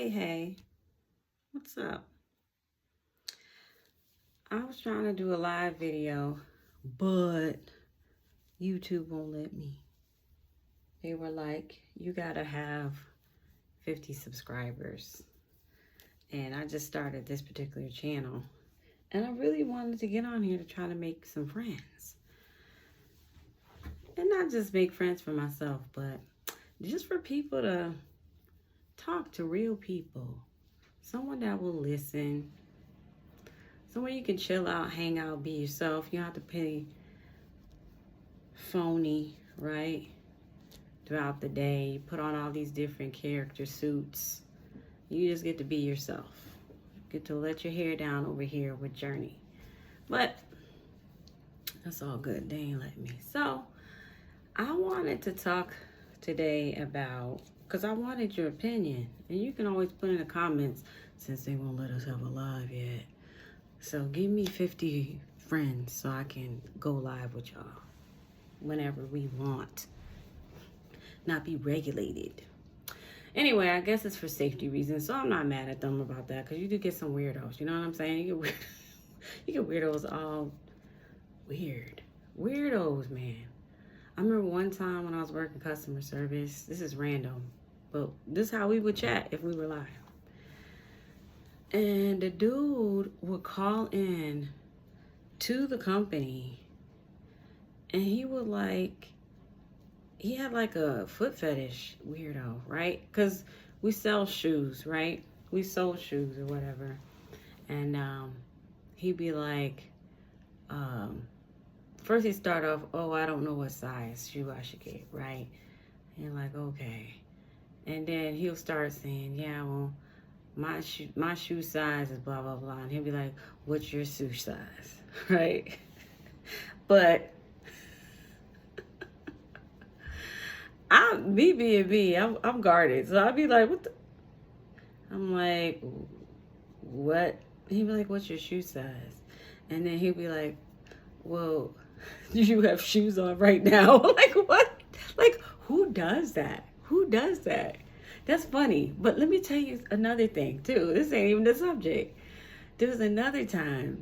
Hey, what's up? I was trying to do a live video, but YouTube won't let me. They were like, you gotta have 50 subscribers. And I just started this particular channel. And I really wanted to get on here to try to make some friends. And not just make friends for myself, but just for people to talk to real people. Someone that will listen. Somewhere you can chill out, hang out, be yourself. You don't have to pay phony, right? Throughout the day, you put on all these different character suits. You just get to be yourself. Get to let your hair down over here with Journey. But that's all good. They ain't let me. So I wanted to talk today about, because I wanted your opinion. And you can always put in the comments, since they won't let us have a live yet. So give me 50 friends so I can go live with y'all whenever we want. Not be regulated. Anyway, I guess it's for safety reasons, so I'm not mad at them about that, because you do get some weirdos. You know what I'm saying? You get weirdos all weird. Weirdos, man. I remember one time when I was working customer service. This is random, but this is how we would chat if we were live. And the dude would call in to the company, and he would he had like a foot fetish weirdo, right? Because we sell shoes, right? We sold shoes or whatever. And he'd be like, first he'd start off, oh, I don't know what size shoe I should get, right? And you're like, okay. And then he'll start saying, yeah, well, my shoe size is blah, blah, blah. And he'll be like, what's your shoe size, right? But me being me, I'm guarded. So I'd be like, what the? I'm like, what? He'd be like, what's your shoe size? And then he'd be like, well, do you have shoes on right now? Like, what? Like, who does that? Who does that? That's funny. But let me tell you another thing, too. This ain't even the subject. There was another time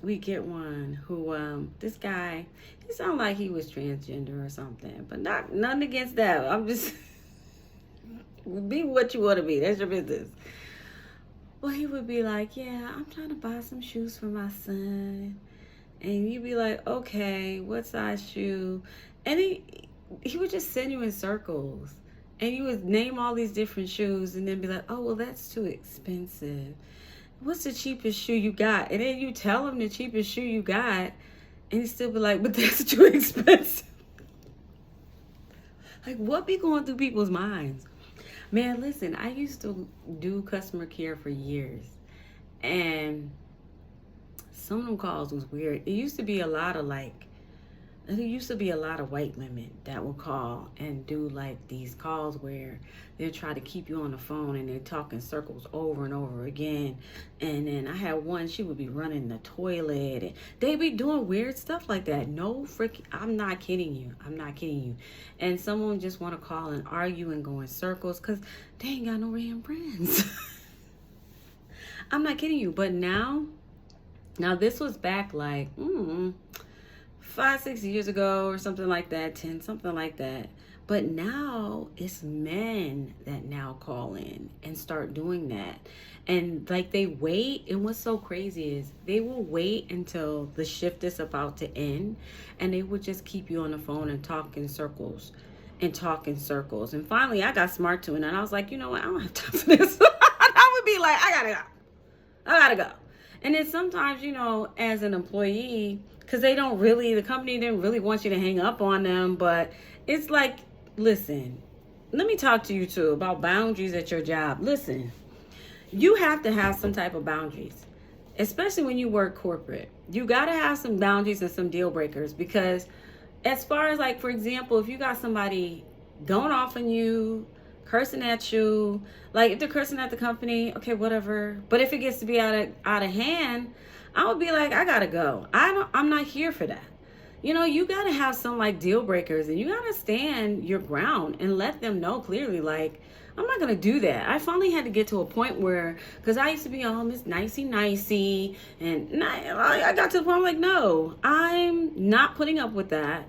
we get one who, this guy, he sounded like he was transgender or something. But nothing against that. I'm just, be what you want to be. That's your business. Well, he would be like, yeah, I'm trying to buy some shoes for my son. And you'd be like, okay, what size shoe? And he would just send you in circles. And you would name all these different shoes and then be like, oh, well, that's too expensive. What's the cheapest shoe you got? And then you tell him the cheapest shoe you got, and he still be like, but that's too expensive. Like, what be going through people's minds? Man, listen, I used to do customer care for years. And some of them calls was weird. There used to be a lot of white women that will call and do like these calls where they'll try to keep you on the phone and they're talking circles over and over again. And then I had one, she would be running the toilet and they be doing weird stuff like that. I'm not kidding you. And someone just want to call and argue and go in circles because they ain't got no damn friends. I'm not kidding you. But now this was back like 5-6 years ago or something like that, 10, something like that. But now it's men that now call in and start doing that. And like they wait, and what's so crazy is they will wait until the shift is about to end and they would just keep you on the phone and talk in circles. And finally I got smart to it and I was like, you know what, I don't have time for this. I would be like, I gotta go. And then sometimes, as an employee, because the company didn't really want you to hang up on them, but it's like, listen, let me talk to you too about boundaries at your job. Listen, you have to have some type of boundaries, especially when you work corporate. You got to have some boundaries and some deal breakers, because as far as like, for example, if you got somebody going off on you, cursing at you, like if they're cursing at the company, okay, whatever. But if it gets to be out of hand, I would be like, I gotta go. I'm not here for that. You gotta have some like deal breakers, and you gotta stand your ground and let them know clearly, like, I'm not going to do that. I finally had to get to a point where, because I used to be all Miss Nicey, and I got to the point, I'm like, no, I'm not putting up with that.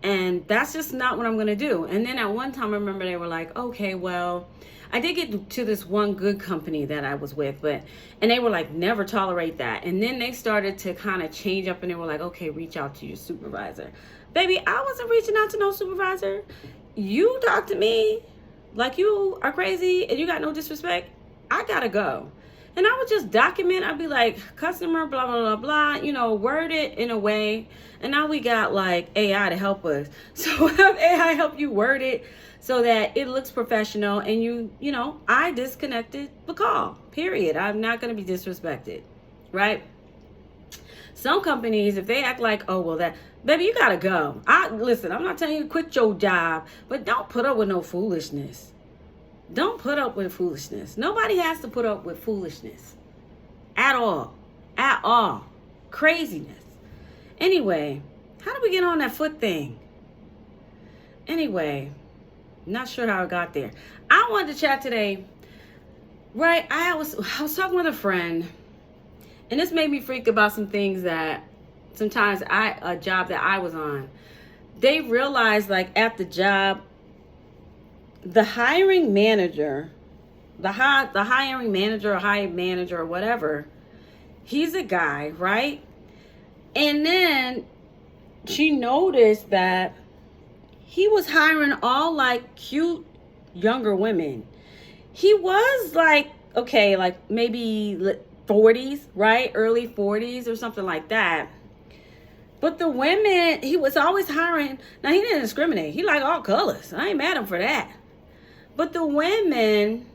And that's just not what I'm going to do. And then at one time, I remember they were like, okay, well, I did get to this one good company that I was with, and they were like, never tolerate that. And then they started to kind of change up, and they were like, okay, reach out to your supervisor. Baby, I wasn't reaching out to no supervisor. You talk to me like you are crazy and you got no disrespect, I gotta go. And I would just document. I'd be like, customer, blah, blah, blah, blah, word it in a way. And now we got like AI to help us. So have AI help you word it so that it looks professional, and I disconnected the call, period. I'm not going to be disrespected, right? Some companies, if they act like, oh, well, that, baby, you got to go. Listen, I'm not telling you to quit your job, but don't put up with no foolishness. Don't put up with foolishness. Nobody has to put up with foolishness at all. At all. Craziness. Anyway, how did we get on that foot thing? Anyway, not sure how I got there. I wanted to chat today. Right, I was talking with a friend, and this made me freak about some things that sometimes a job that I was on. They realized, like, at the job, the hiring manager, the hiring manager or hired manager or whatever, he's a guy, right? And then she noticed that he was hiring all like cute younger women. He was like, okay, like maybe 40s, right? Early 40s or something like that. But the women, he was always hiring. Now, he didn't discriminate. He liked all colors. I ain't mad at him for that. But the women,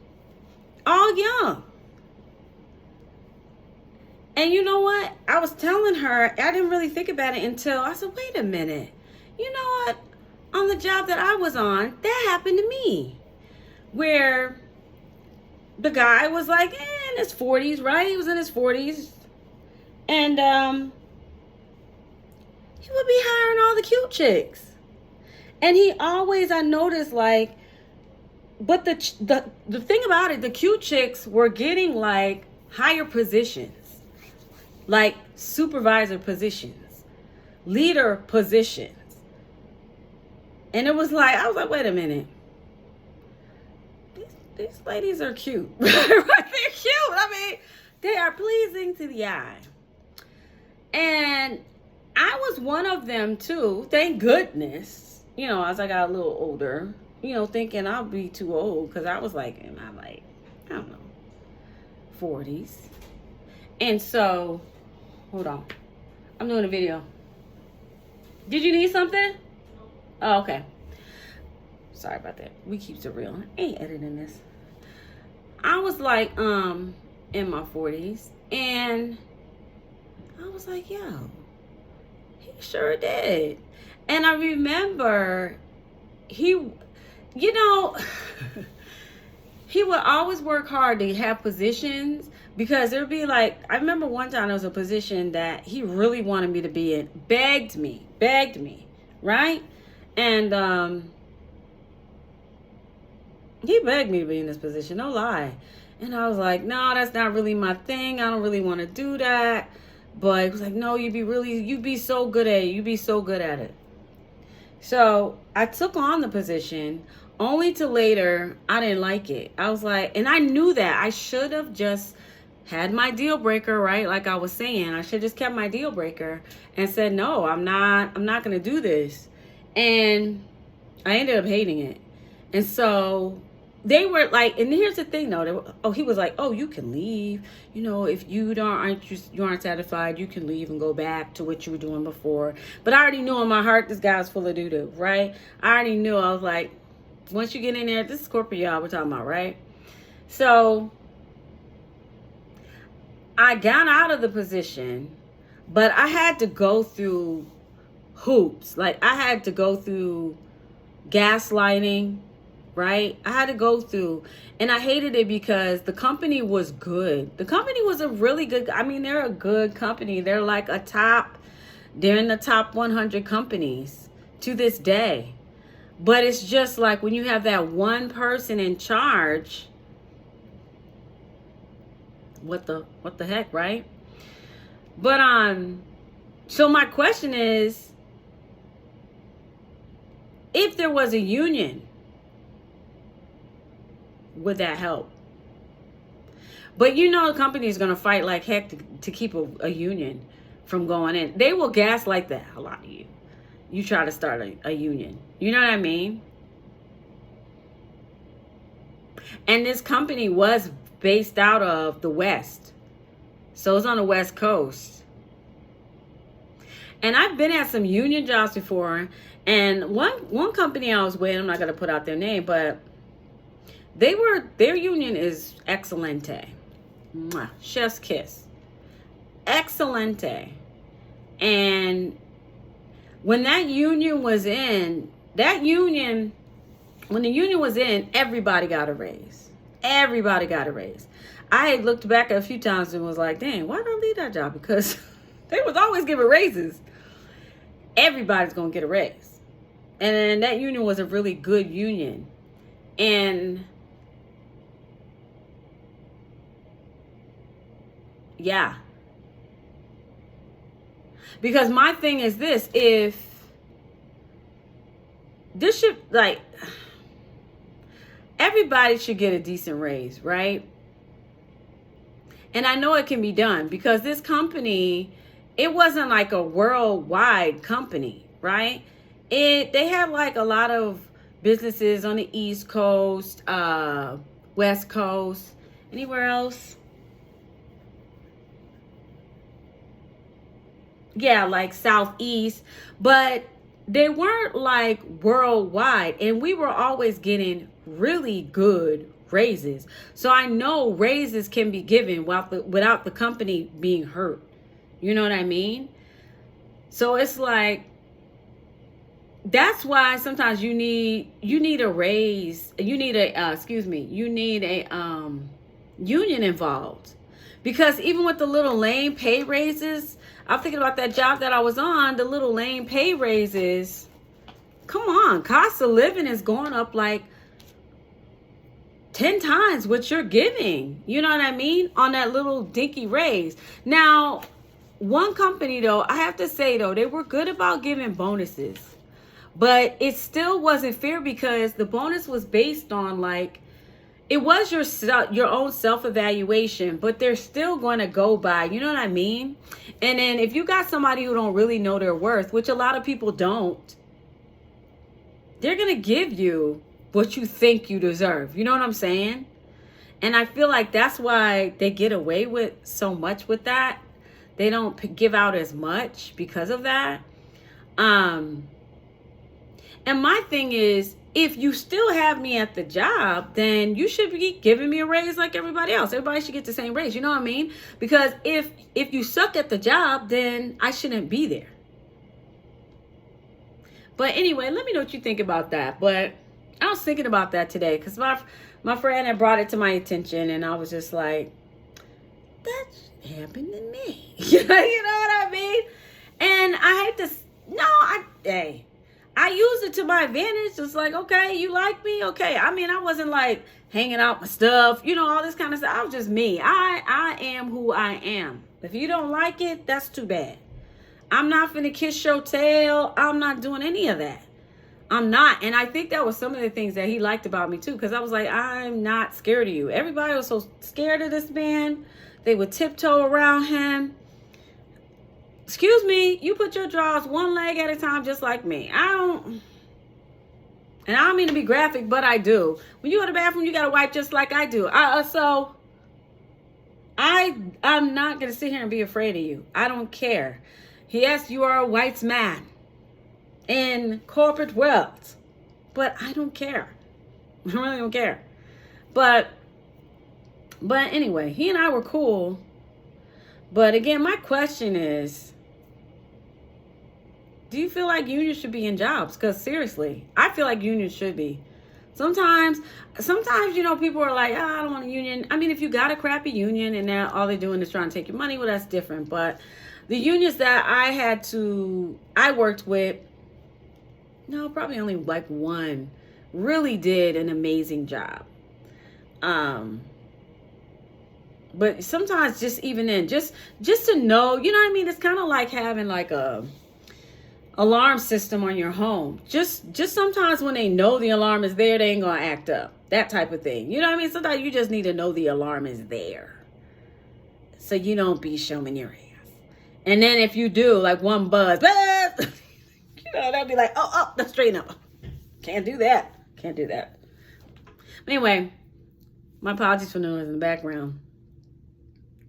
all young. And you know what? I was telling her, I didn't really think about it until I said, wait a minute. You know what? On the job that I was on, that happened to me. Where the guy was like in his 40s, right? He was in his 40s. And he would be hiring all the cute chicks. And he always, I noticed, like, but the thing about it, the cute chicks were getting like higher positions, like supervisor positions, leader positions. And it was like, I was like, wait a minute. These ladies are cute. Right? They're cute. I mean, they are pleasing to the eye. And I was one of them too. Thank goodness. As I got a little older, thinking I'll be too old, because I was like in my, I don't know, 40s. And so, hold on. I'm doing a video. Did you need something? Oh, okay. Sorry about that. We keeps it real. I ain't editing this. I was like, in my 40s, and I was like, yo, he sure did. And I remember he would always work hard to have positions, because there'd be like, I remember one time there was a position that he really wanted me to be in, begged me, right? And he begged me to be in this position, no lie. And I was like, no, that's not really my thing. I don't really want to do that. But he was like, no, you'd be so good at it. You'd be so good at it. So I took on the position, only to later, I didn't like it. I was like, and I knew that I should have just had my deal breaker, right? Like I was saying, I should have just kept my deal breaker and said, no, I'm not going to do this. And I ended up hating it. And so they were like, and here's the thing though, he was like, oh, you can leave. If you aren't satisfied, you can leave and go back to what you were doing before. But I already knew in my heart, this guy's full of doo-doo, right? I already knew. I was like, once you get in there, this is corporate, y'all, we're talking about, right? So I got out of the position, but I had to go through hoops. Like, I had to go through gaslighting, right? I had to go through, and I hated it because the company was good. The company was a really good, they're a good company. They're like they're in the top 100 companies to this day. But it's just like when you have that one person in charge, what the heck, right? But so my question is, if there was a union, would that help? But you know, the company is going to fight like heck to keep a union from going in. They will gaslight that, a lot of you. You try to start a union. You know what I mean? And this company was based out of the West. So it's on the West Coast. And I've been at some union jobs before. And one company I was with, I'm not going to put out their name, but their union is excelente. Mwah, chef's kiss. Excelente. And when the union was in, everybody got a raise. Everybody got a raise. I had looked back a few times and was like, dang, why did I leave that job? Because they was always giving raises. Everybody's going to get a raise. And then that union was a really good union. And yeah. Because my thing is this, if this should, like, everybody should get a decent raise, right? And I know it can be done because this company, it wasn't like a worldwide company, right? They had like a lot of businesses on the East Coast, West Coast, anywhere else. Yeah, like Southeast, but they weren't like worldwide, and we were always getting really good raises. So I know raises can be given without the company being hurt. You know what I mean? So it's like, that's why sometimes you need a raise. You need a union involved, because even with the little lame pay raises, I'm thinking about that job that I was on, the little lame pay raises. Come on, cost of living is going up like 10 times what you're giving. You know what I mean? On that little dinky raise. Now, one company though, I have to say though, they were good about giving bonuses. But it still wasn't fair because the bonus was based on like, it was your own self-evaluation, but they're still going to go by, you know what I mean? And then if you got somebody who don't really know their worth, which a lot of people don't, they're going to give you what you think you deserve. You know what I'm saying? And I feel like that's why they get away with so much with that. They don't give out as much because of that. And my thing is, if you still have me at the job, then you should be giving me a raise like everybody else. Everybody should get the same raise. You know what I mean? Because if you suck at the job, then I shouldn't be there. But anyway, let me know what you think about that. But I was thinking about that today because my friend had brought it to my attention, and I was just like, that happened to me. You know what I mean? And I hate to, I used it to my advantage. It's like, okay, you like me? Okay. I mean, I wasn't like hanging out my stuff, you know, all this kind of stuff. I was just me. I am who I am. If you don't like it, that's too bad. I'm not finna kiss your tail. I'm not doing any of that. I'm not. And I think that was some of the things that he liked about me too. Because I was like, I'm not scared of you. Everybody was so scared of this man. They would tiptoe around him. Excuse me, you put your drawers one leg at a time just like me. And I don't mean to be graphic, but I do. When you go to the bathroom, you got to wipe just like I do. So I'm not going to sit here and be afraid of you. I don't care. Yes, you are a white man in corporate world, but I don't care. I really don't care. But anyway, he and I were cool. But again, my question is, do you feel like unions should be in jobs? Because seriously, I feel like unions should be. Sometimes, you know, people are like, I don't want a union. I mean, if you got a crappy union and now all they're doing is trying to take your money, well, that's different. But the unions that I worked with, no, probably only like one really did an amazing job. But sometimes just even then, just to know, you know what I mean? It's kind of like having like a alarm system on your home. Just sometimes when they know the alarm is there, they ain't gonna act up. That type of thing. You know what I mean? Sometimes you just need to know the alarm is there, so you don't be showing your ass. And then if you do, like one buzz, you know, they'll be like, oh, let's straighten up. Can't do that. Can't do that. Anyway, my apologies for noise in the background.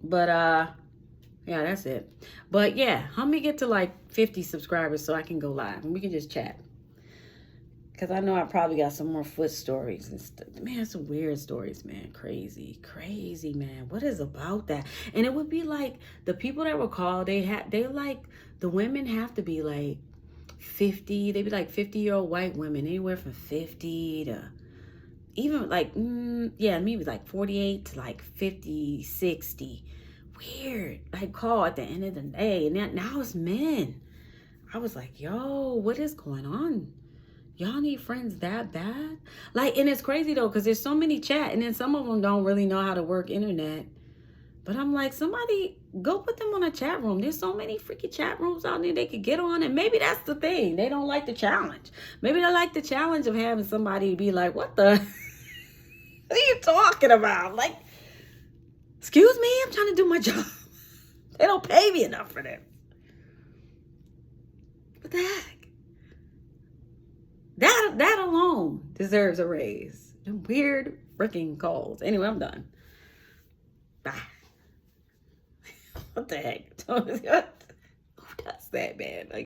But yeah, that's it. But yeah, help me get to like 50 subscribers so I can go live and we can just chat. Because I know I probably got some more foot stories and stuff. Man, some weird stories, man. Crazy, man. What is about that? And it would be like the people that were called, they like, the women have to be like 50. They'd be like 50-year-old white women, anywhere from 50 to even like, yeah, maybe like 48 to like 50, 60. Weird. Like call at the end of the day. And now it's men. I was like, yo, what is going on? Y'all need friends that bad? Like, and it's crazy though, because there's so many chat, and then some of them don't really know how to work internet. But I'm like, somebody go put them on a chat room. There's so many freaking chat rooms out there they could get on, and maybe that's the thing. They don't like the challenge. Maybe they like the challenge of having somebody be like, what the what are you talking about? Like, excuse me, I'm trying to do my job. They don't pay me enough for this. What the heck? That alone deserves a raise. Them weird freaking calls. Anyway, I'm done. Bye. What the heck? Who does that, man? Like,